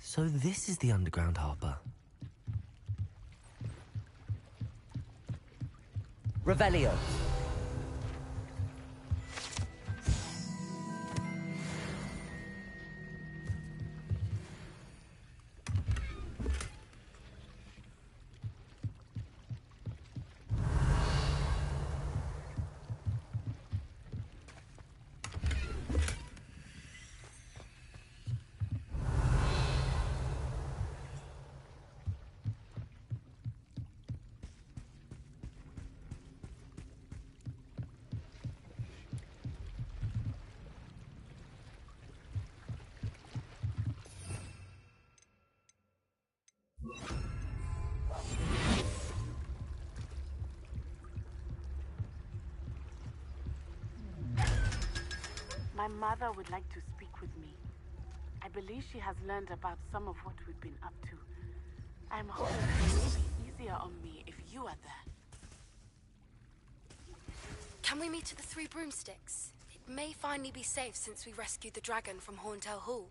So this is the underground harbour. Revelio. My mother would like to speak with me. I believe she has learned about some of what we've been up to. I'm hoping it will be easier on me if you are there. Can we meet at the Three Broomsticks? It may finally be safe since we rescued the dragon from Horntail Hall.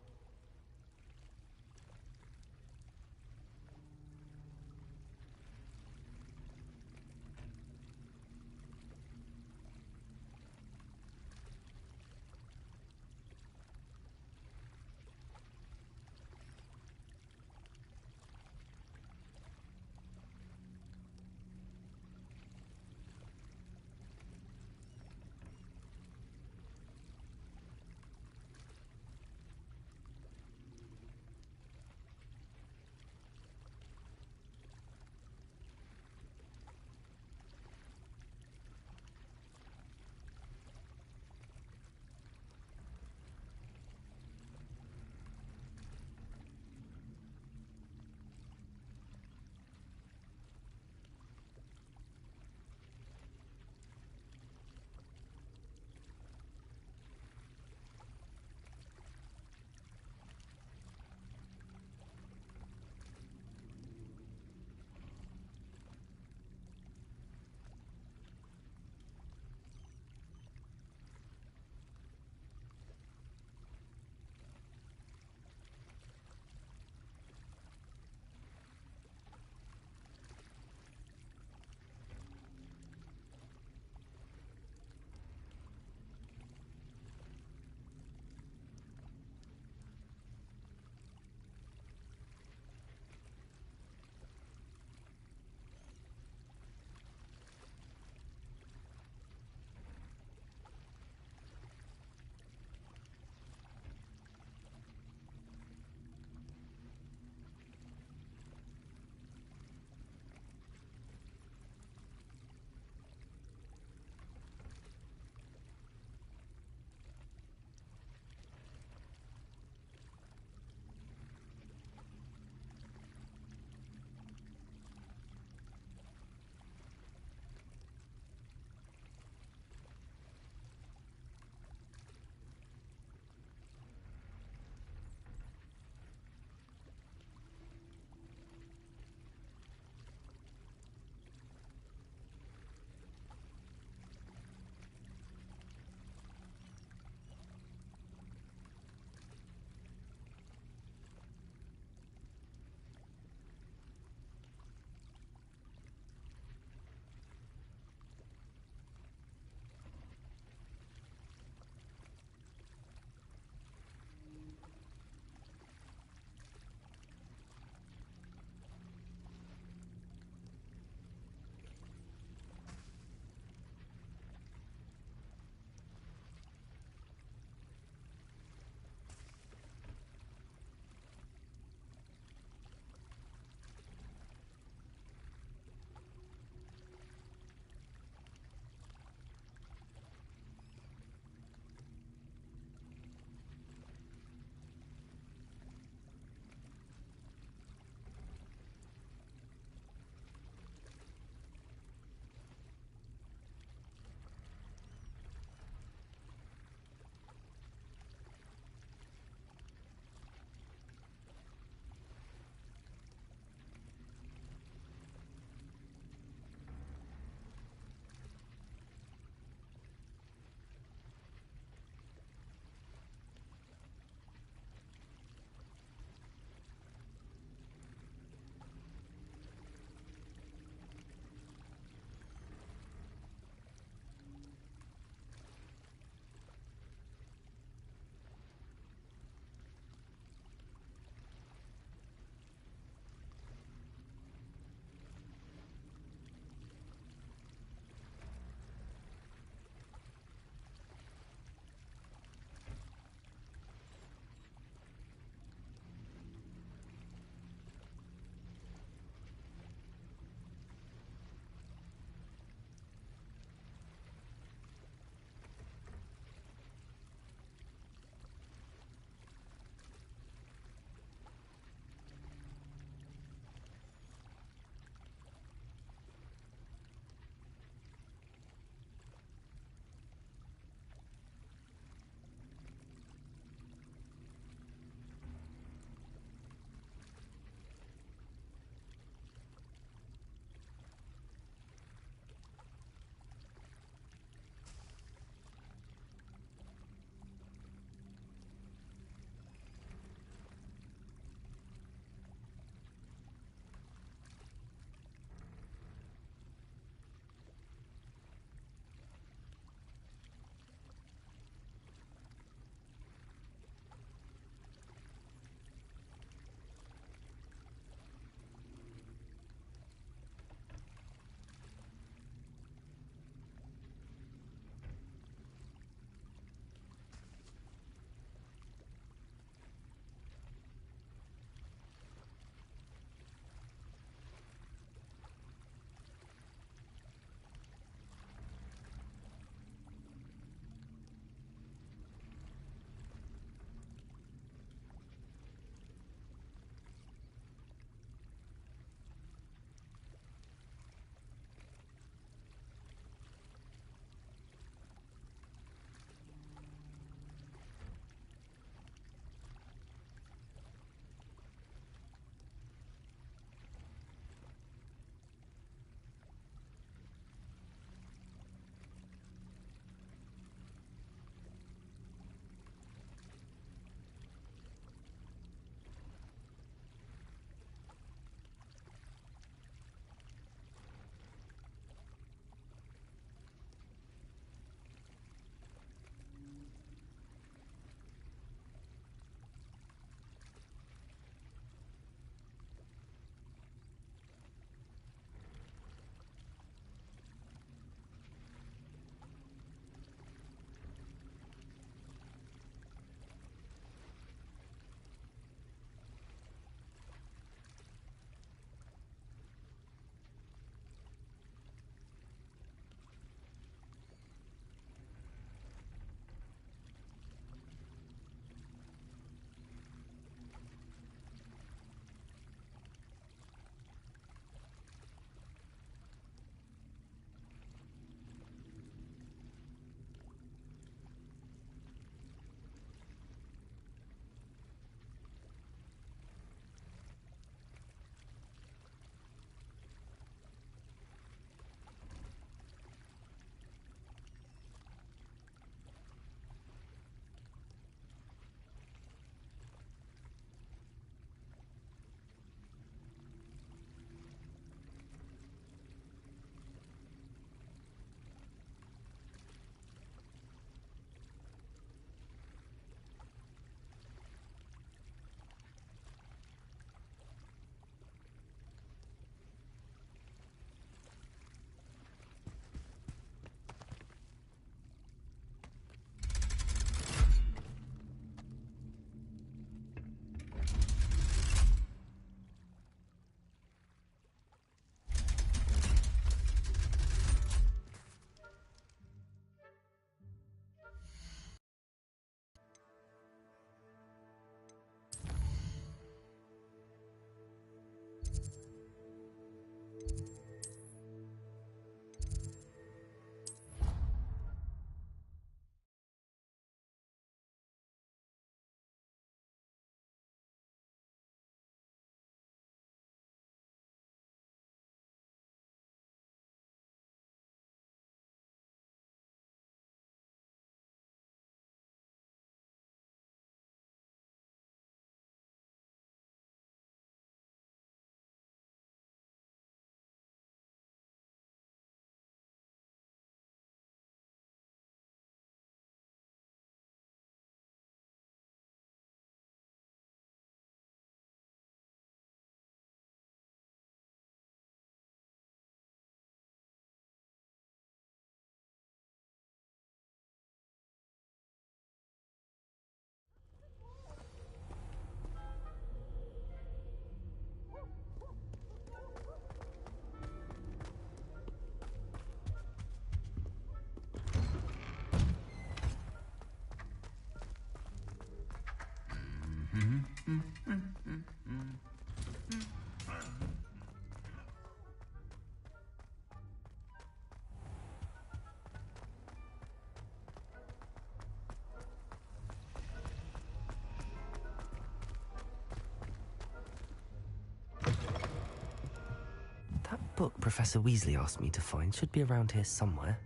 book Professor Weasley asked me to find should be around here somewhere.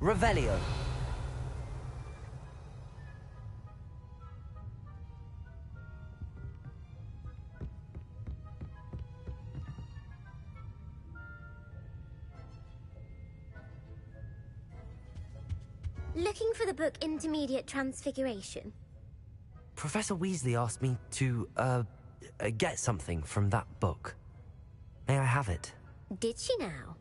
Revelio. Looking for the book Intermediate Transfiguration? Professor Weasley asked me to, get something from that book. May I have it? Did she now?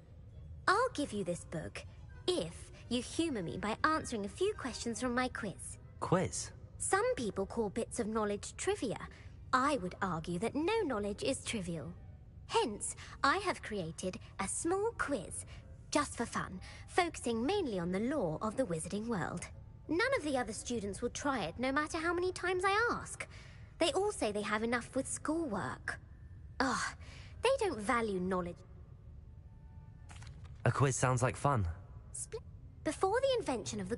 I'll give you this book if you humour me by answering a few questions from my quiz. Quiz? Some people call bits of knowledge trivia. I would argue that no knowledge is trivial. Hence, I have created a small quiz, just for fun, focusing mainly on the lore of the wizarding world. None of the other students will try it, no matter how many times I ask. They all say they have enough with schoolwork. Ugh, they don't value knowledge. A quiz sounds like fun. Before the invention of the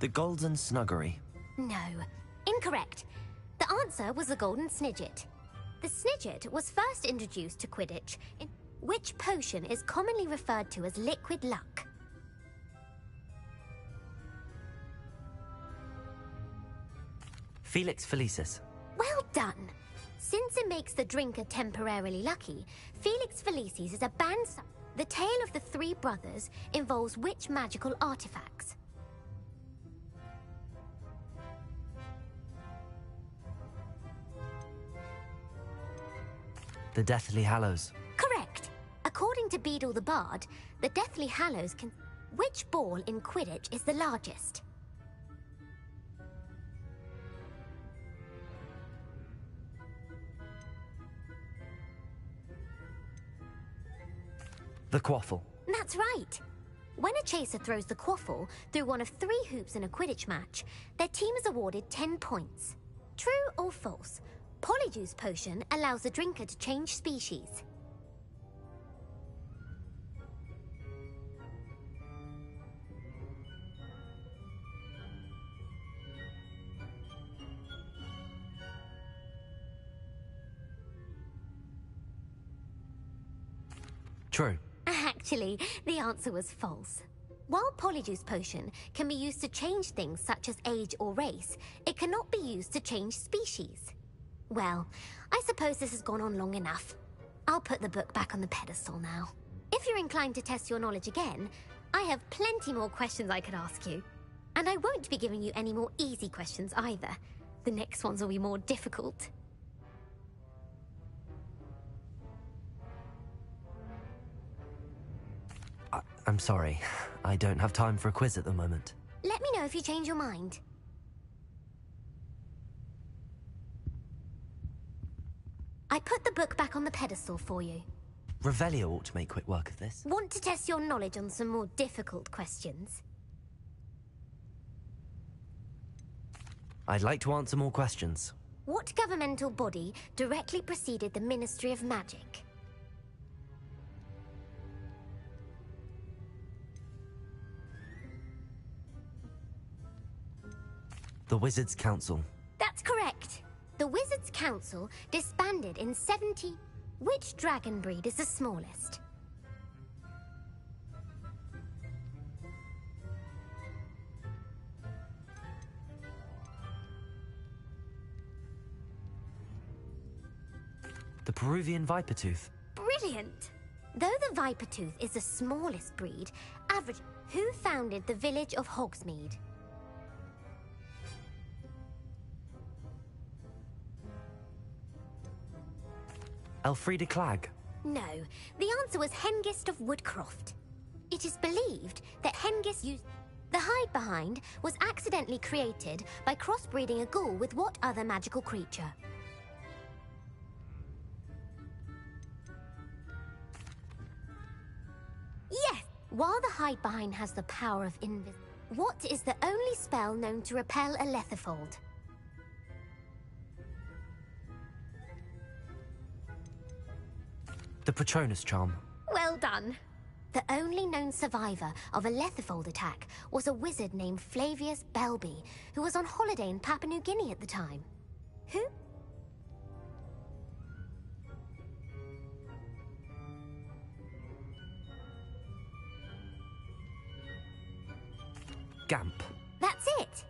The Golden Snuggery. No, incorrect. The answer was the Golden Snidget. The Snidget was first introduced to Quidditch, in which potion is commonly referred to as liquid luck. Felix Felicis. Well done! Since it makes the drinker temporarily lucky, Felix Felicis is a banned The tale of the three brothers involves which magical artifacts? The Deathly Hallows. Correct. According to Beadle the Bard, the Deathly Hallows can... Which ball in Quidditch is the largest? The Quaffle. That's right. When a chaser throws the quaffle through one of 3 hoops in a Quidditch match, their team is awarded 10 points. True or false? Polyjuice Potion allows the drinker to change species. True. Actually, the answer was false. While Polyjuice Potion can be used to change things such as age or race, it cannot be used to change species. Well, I suppose this has gone on long enough. I'll put the book back on the pedestal now. If you're inclined to test your knowledge again, I have plenty more questions I could ask you. And I won't be giving you any more easy questions either. The next ones will be more difficult. I'm sorry. I don't have time for a quiz at the moment. Let me know if you change your mind. I put the book back on the pedestal for you. Revelio ought to make quick work of this. Want to test your knowledge on some more difficult questions? I'd like to answer more questions. What governmental body directly preceded the Ministry of Magic? The Wizards' Council. That's correct. The Wizards' Council disbanded in 70... Which dragon breed is the smallest? The Peruvian Vipertooth. Brilliant! Though the Vipertooth is the smallest breed, average... Who founded the village of Hogsmeade? Elfrida Clegg? No, the answer was Hengist of Woodcroft. It is believed that Hengist used... The hide-behind was accidentally created by crossbreeding a ghoul with what other magical creature? Yes! While the hide-behind has the power of what is the only spell known to repel a lethifold? The Patronus charm. Well done. The only known survivor of a lethifold attack was a wizard named Flavius Belby, who was on holiday in Papua New Guinea at the time. Who? Gamp. That's it!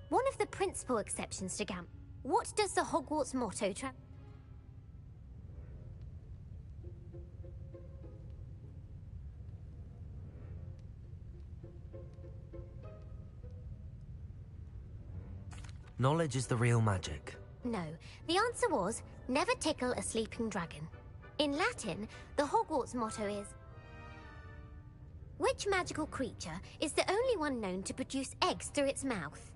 One of the principal exceptions to Gamp. What does the Hogwarts motto Knowledge is the real magic. No, the answer was, never tickle a sleeping dragon. In Latin, the Hogwarts motto is... Which magical creature is the only one known to produce eggs through its mouth?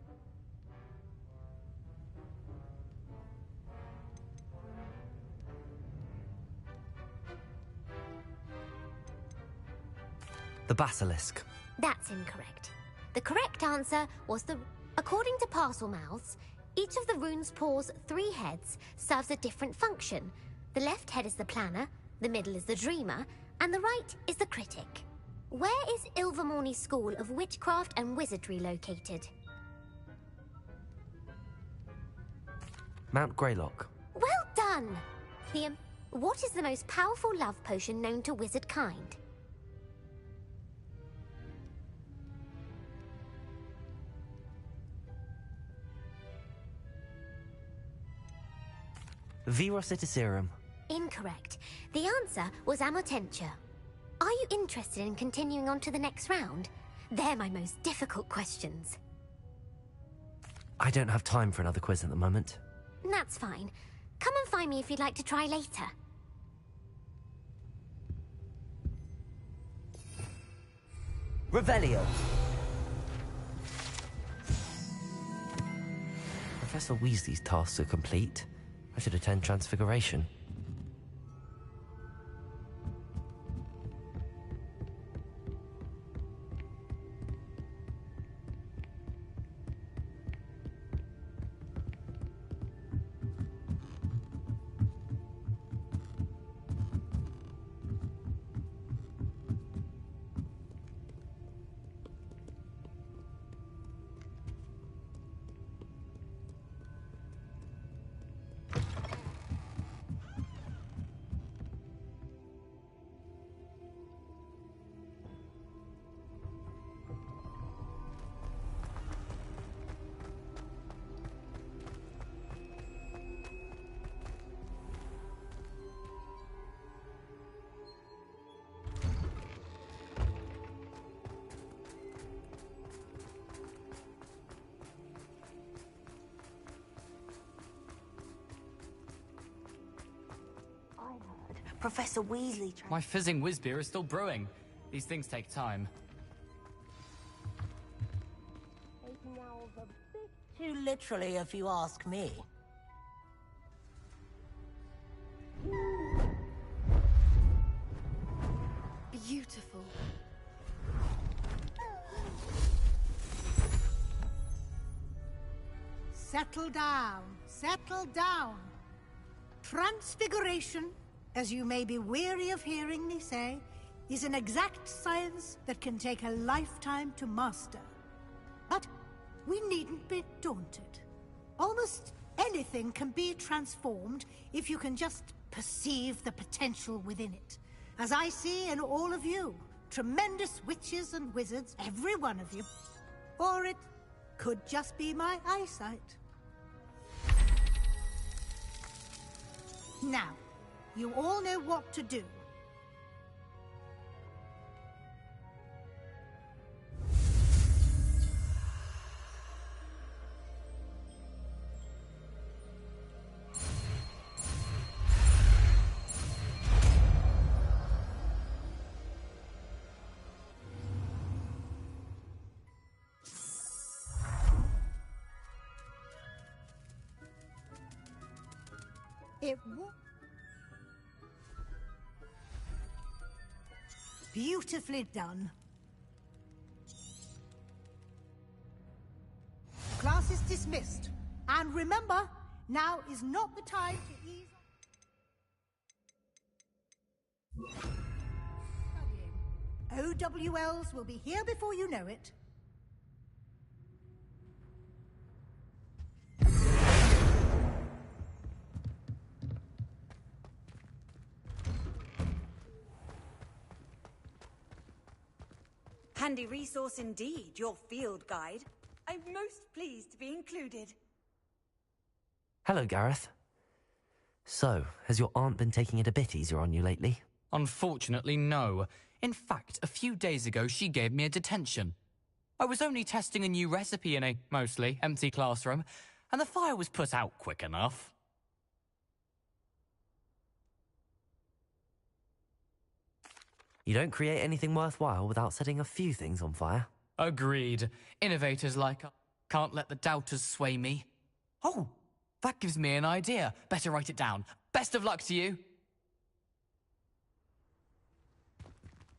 The basilisk. That's incorrect. The correct answer was the... According to parcel mouths, each of the rune's paws' 3 heads serves a different function. The left head is the planner, the middle is the dreamer, and the right is the critic. Where is Ilvermorny School of Witchcraft and Wizardry located? Mount Greylock. Well done! What is the most powerful love potion known to wizard kind? Virositiserum. Incorrect. The answer was Amotentia. Are you interested in continuing on to the next round? They're my most difficult questions. I don't have time for another quiz at the moment. That's fine. Come and find me if you'd like to try later. Revelio. Professor Weasley's tasks are complete. I should attend Transfiguration. Professor Weasley... My fizzing whiz beer is still brewing. These things take time. Taking owls a bit too literally, if you ask me. Beautiful. Settle down. Settle down. Transfiguration, as you may be weary of hearing me say, is an exact science that can take a lifetime to master. But we needn't be daunted. Almost anything can be transformed if you can just perceive the potential within it. As I see in all of you, tremendous witches and wizards, every one of you. Or it could just be my eyesight. Now, you all know what to do. It would. Beautifully done. Class is dismissed. And remember, now is not the time to ease on studying. OWLs will be here before you know it. Handy resource indeed, your field guide. I'm most pleased to be included. Hello, Gareth. So, has your aunt been taking it a bit easier on you lately? Unfortunately, no. In fact, a few days ago, she gave me a detention. I was only testing a new recipe in a mostly empty classroom, and the fire was put out quick enough. You don't create anything worthwhile without setting a few things on fire. Agreed. Innovators like us can't let the doubters sway me. Oh, that gives me an idea. Better write it down. Best of luck to you.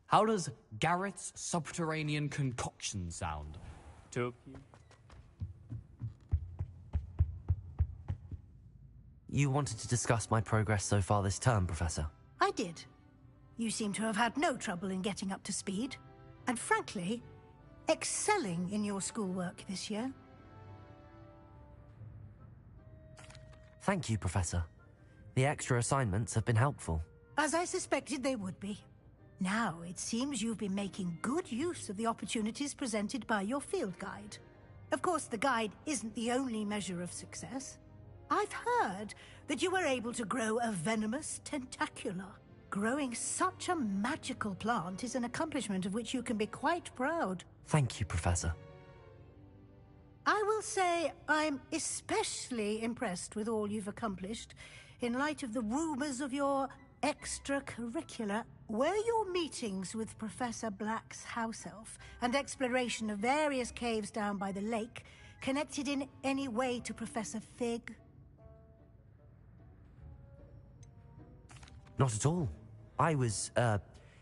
How does Garrett's subterranean concoction sound? Two of you? You wanted to discuss my progress so far this term, Professor. I did. You seem to have had no trouble in getting up to speed. And frankly, excelling in your schoolwork this year. Thank you, Professor. The extra assignments have been helpful. As I suspected they would be. Now, it seems you've been making good use of the opportunities presented by your field guide. Of course, the guide isn't the only measure of success. I've heard that you were able to grow a venomous tentacula. Growing such a magical plant is an accomplishment of which you can be quite proud. Thank you, Professor. I will say I'm especially impressed with all you've accomplished in light of the rumors of your extracurricular. Were your meetings with Professor Black's house elf and exploration of various caves down by the lake connected in any way to Professor Fig? Not at all. I was,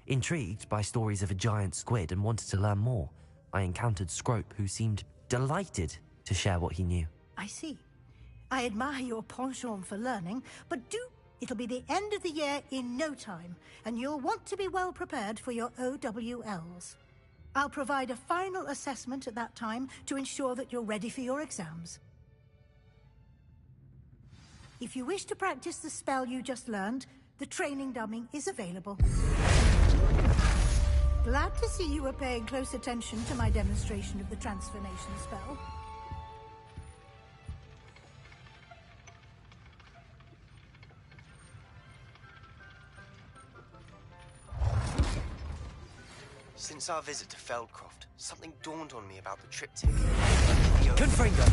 intrigued by stories of a giant squid and wanted to learn more. I encountered Scrope, who seemed delighted to share what he knew. I see. I admire your penchant for learning, but it'll be the end of the year in no time, and you'll want to be well prepared for your OWLs. I'll provide a final assessment at that time to ensure that you're ready for your exams. If you wish to practice the spell you just learned, the training dummy is available. Glad to see you were paying close attention to my demonstration of the transformation spell. Since our visit to Feldcroft, something dawned on me about the triptych. Confringo!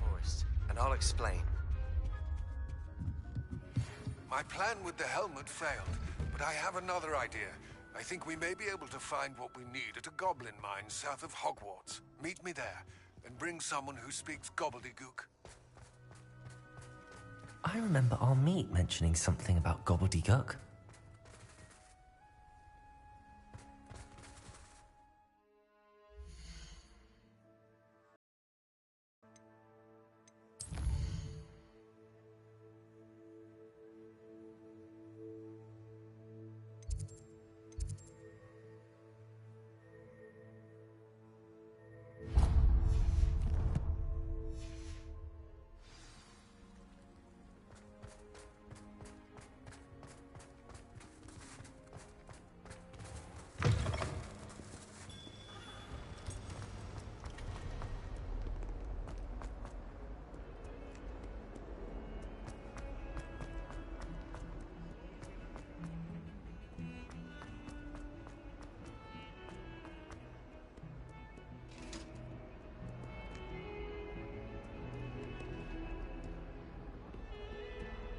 Forest, and I'll explain. My plan with the helmet failed, but I have another idea. I think we may be able to find what we need at a goblin mine south of Hogwarts. Meet me there, and bring someone who speaks gobbledygook. I remember our meet mentioning something about gobbledygook.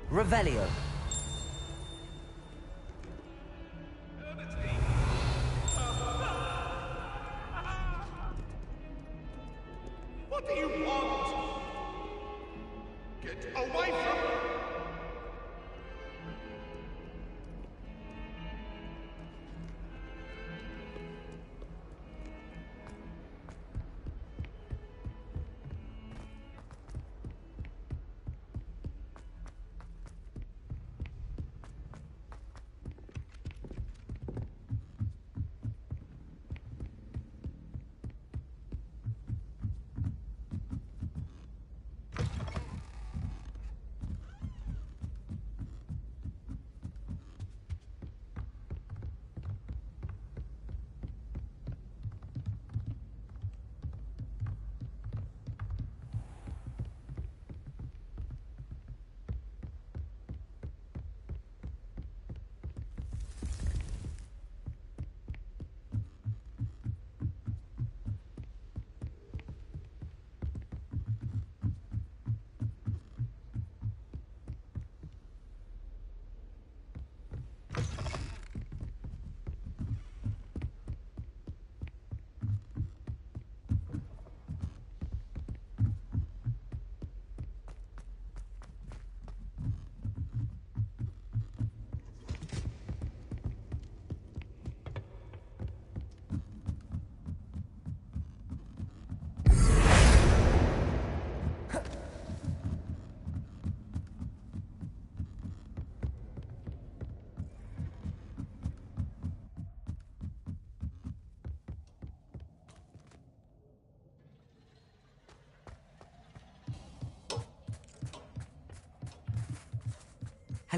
Revelio. What do you want? Get away from me!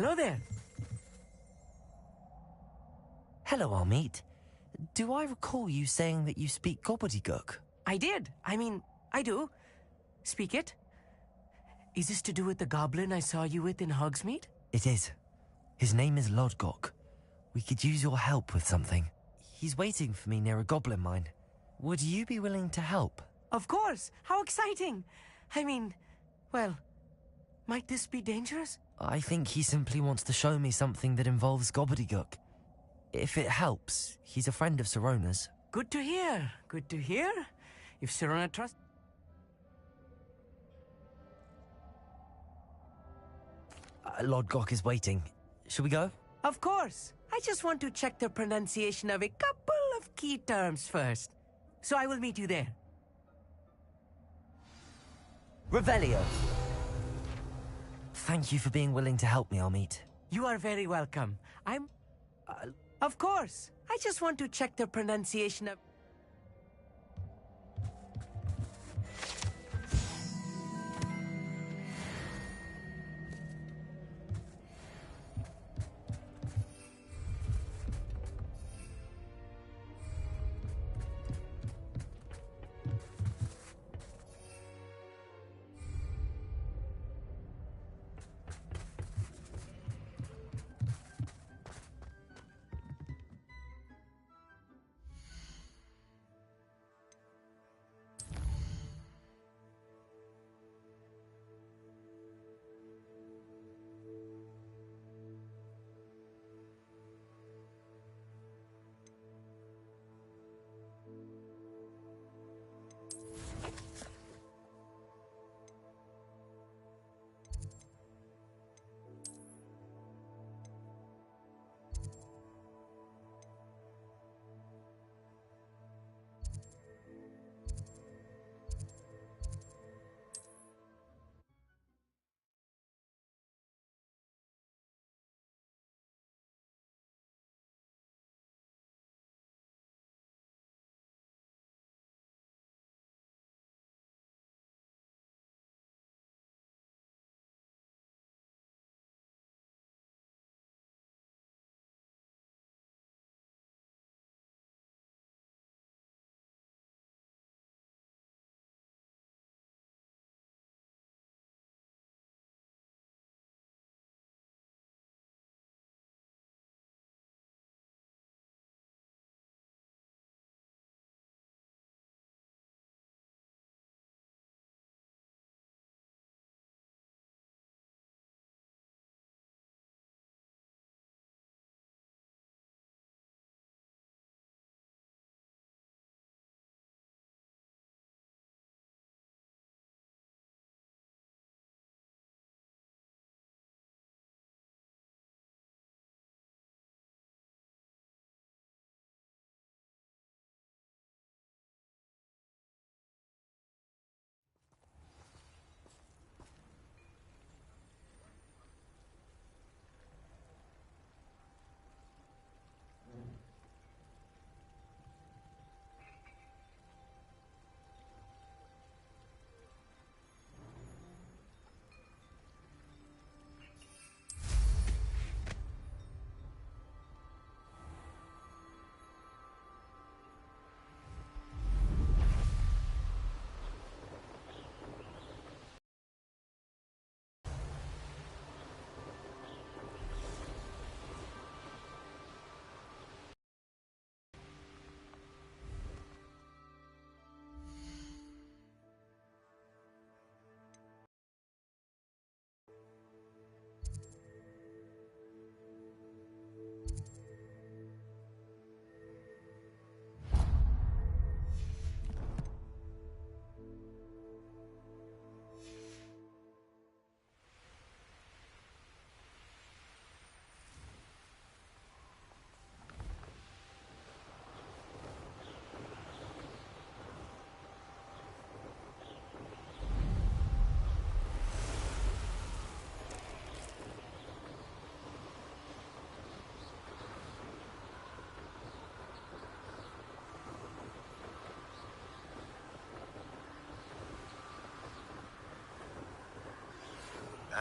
Hello there. Hello, Armit. Do I recall you saying that you speak gobbledygook? I did. I do. Speak it. Is this to do with the goblin I saw you with in Hogsmeade? It is. His name is Lodgok. We could use your help with something. He's waiting for me near a goblin mine. Would you be willing to help? Of course. How exciting. Well, might this be dangerous? I think he simply wants to show me something that involves gobbledygook. If it helps, he's a friend of Sirona's. Good to hear. Good to hear. If Sirona trusts... Lodgok is waiting. Shall we go? Of course. I just want to check the pronunciation of a couple of key terms first. So I will meet you there. Revelio. Thank you for being willing to help me, Armit. You are very welcome. Of course. I just want to check the pronunciation of...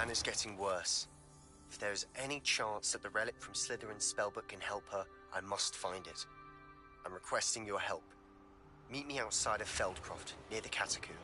Anne is getting worse. If there's any chance that the relic from Slytherin's spellbook can help her, I must find it. I'm requesting your help. Meet me outside of Feldcroft, near the Catacomb.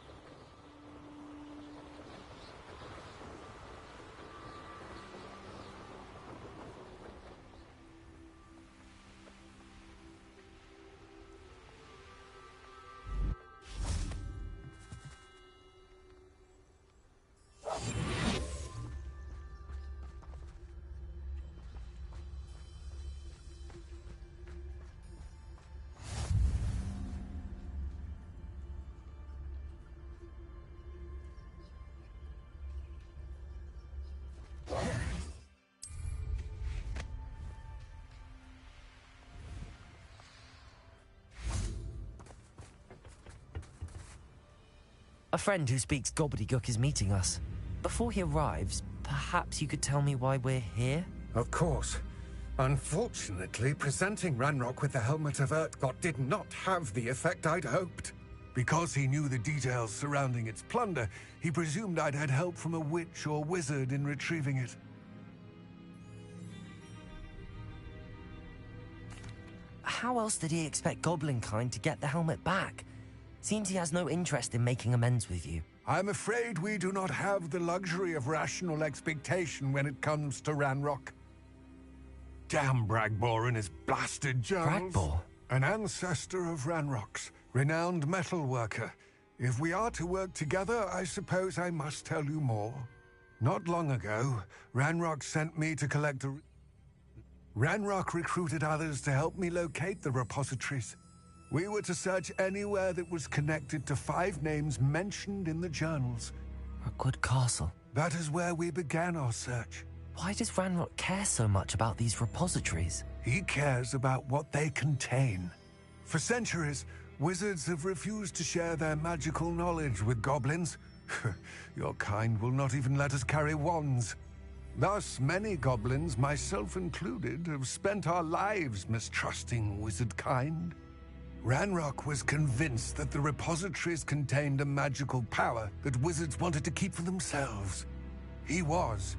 A friend who speaks gobbledygook is meeting us. Before he arrives, perhaps you could tell me why we're here? Of course. Unfortunately, presenting Ranrock with the Helmet of Urtkot did not have the effect I'd hoped. Because he knew the details surrounding its plunder, he presumed I'd had help from a witch or wizard in retrieving it. How else did he expect Goblinkind to get the helmet back? Seems he has no interest in making amends with you. I'm afraid we do not have the luxury of rational expectation when it comes to Ranrock. Damn Bragbor and his blasted journals. Bragbor? An ancestor of Ranrock's, renowned metalworker. If we are to work together, I suppose I must tell you more. Not long ago, Ranrock sent me to collect a... Ranrock recruited others to help me locate the repositories. We were to search anywhere that was connected to 5 names mentioned in the journals. Rookwood Castle. That is where we began our search. Why does Ranrock care so much about these repositories? He cares about what they contain. For centuries, wizards have refused to share their magical knowledge with goblins. Your kind will not even let us carry wands. Thus, many goblins, myself included, have spent our lives mistrusting wizard kind. Ranrock was convinced that the repositories contained a magical power that wizards wanted to keep for themselves. He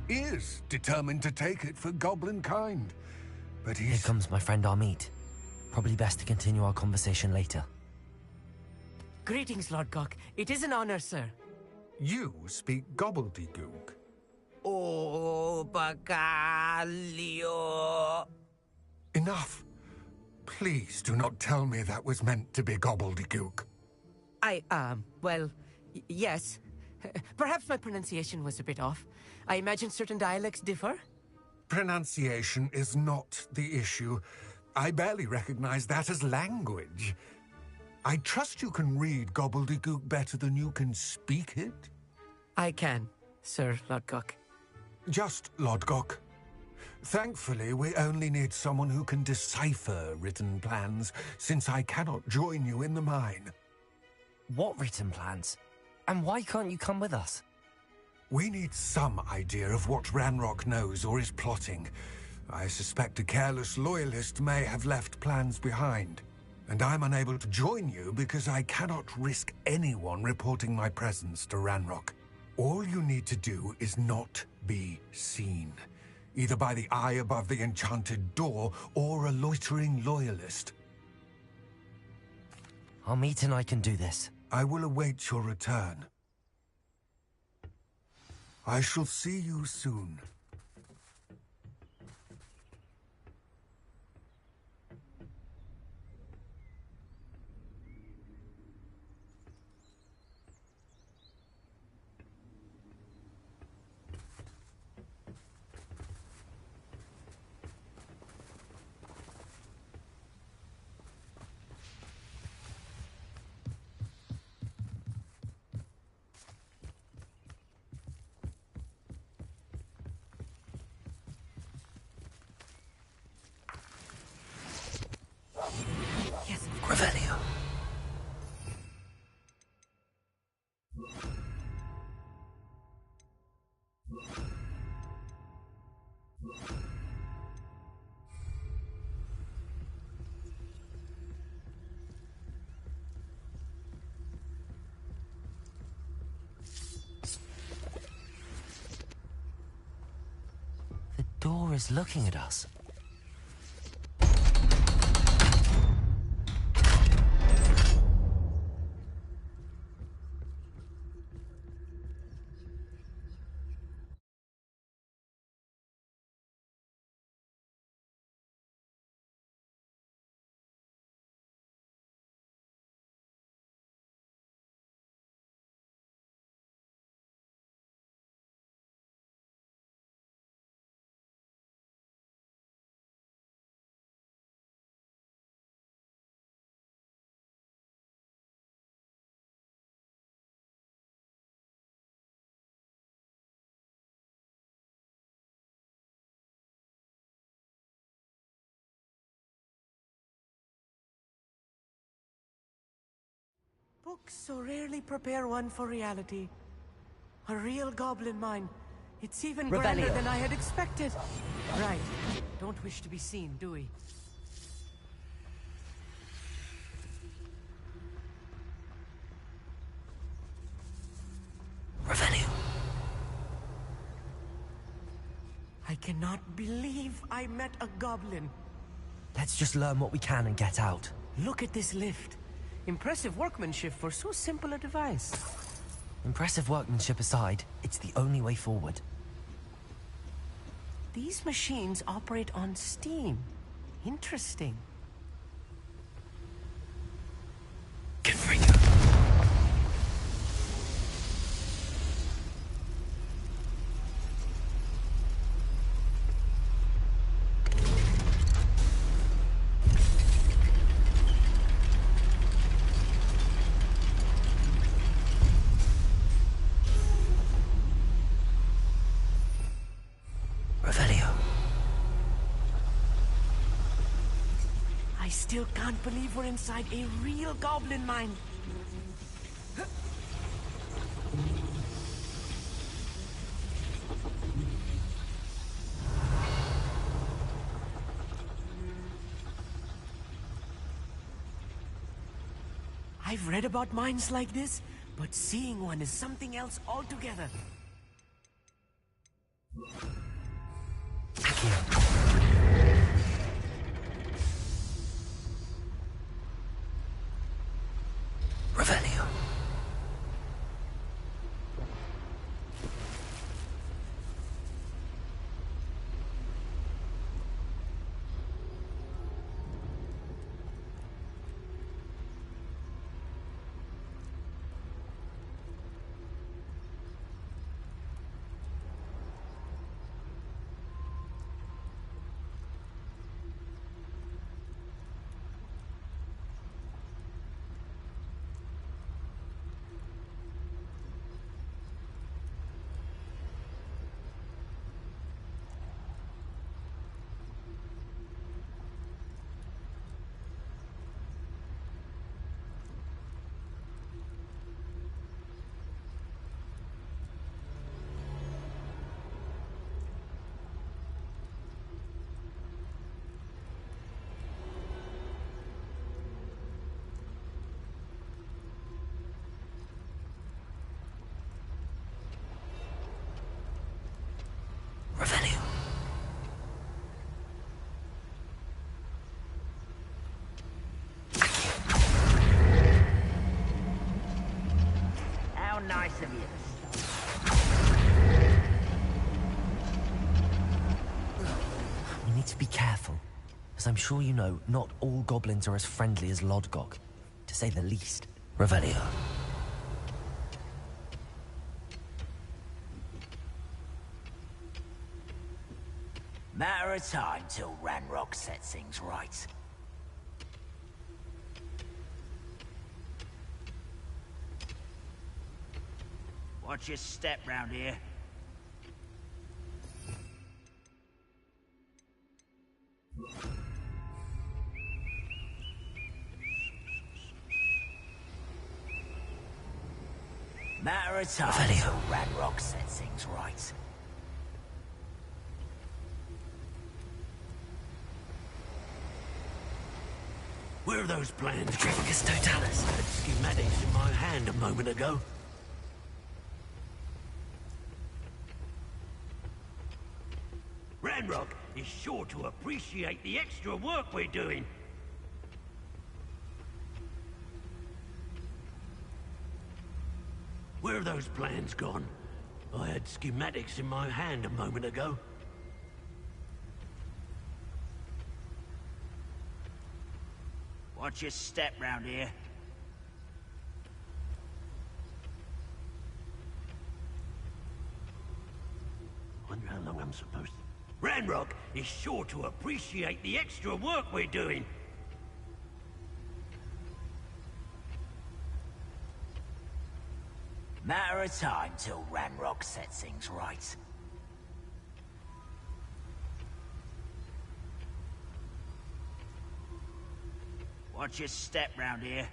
is determined to take it for goblin kind. But Here comes my friend Amit. Probably best to continue our conversation later. Greetings, Lord Gok. It is an honor, sir. You speak gobbledygook. Oh, Bacalio. Enough. Please do not tell me that was meant to be gobbledygook. Well, yes. Perhaps my pronunciation was a bit off. I imagine certain dialects differ? Pronunciation is not the issue. I barely recognize that as language. I trust you can read gobbledygook better than you can speak it? I can, Sir Lodgok. Just Lodgok. Thankfully, we only need someone who can decipher written plans, since I cannot join you in the mine. What written plans? And why can't you come with us? We need some idea of what Ranrock knows or is plotting. I suspect a careless loyalist may have left plans behind. And I'm unable to join you because I cannot risk anyone reporting my presence to Ranrock. All you need to do is not be seen. Either by the eye above the enchanted door, or a loitering loyalist. Amit and I can do this. I will await your return. I shall see you soon. is looking at us. Books so rarely prepare one for reality. A real goblin mine. It's even grander than I had expected. Right. Don't wish to be seen, do we? Revelio. I cannot believe I met a goblin. Let's just learn what we can and get out. Look at this lift. Impressive workmanship for so simple a device. Impressive workmanship aside, it's the only way forward. These machines operate on steam. Interesting. Configure. I still can't believe we're inside a real goblin mine. I've read about mines like this, but seeing one is something else altogether. Revelio. Revelio. How nice of you. We need to be careful. As I'm sure you know, not all goblins are as friendly as Lodgok, to say the least. Revelio. Matter of time till Ranrock sets things right. Watch your step round here. Matter of time till Ranrock sets things right. Where are those plans? Patricus Totalis. I had schematics in my hand a moment ago. Ranrock, is sure to appreciate the extra work we're doing. Where have those plans gone? I had schematics in my hand a moment ago. Watch your step round here. Wonder how long I'm supposed to... Ranrock is sure to appreciate the extra work we're doing. Matter of time till Ranrock sets things right. Watch your step round here.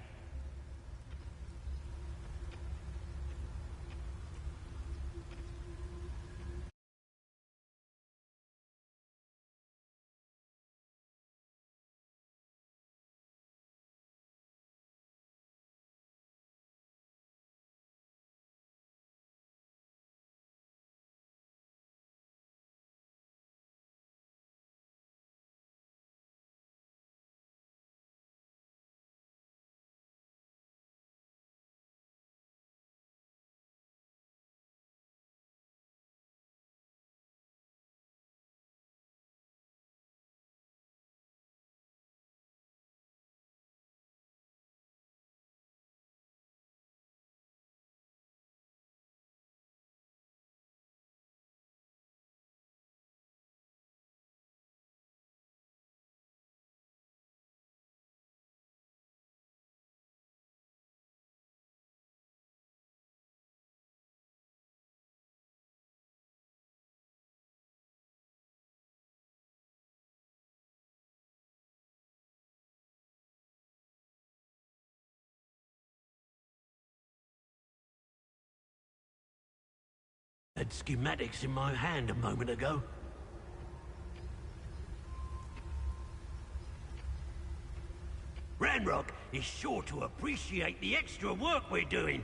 Had schematics in my hand a moment ago. Ranrock is sure to appreciate the extra work we're doing.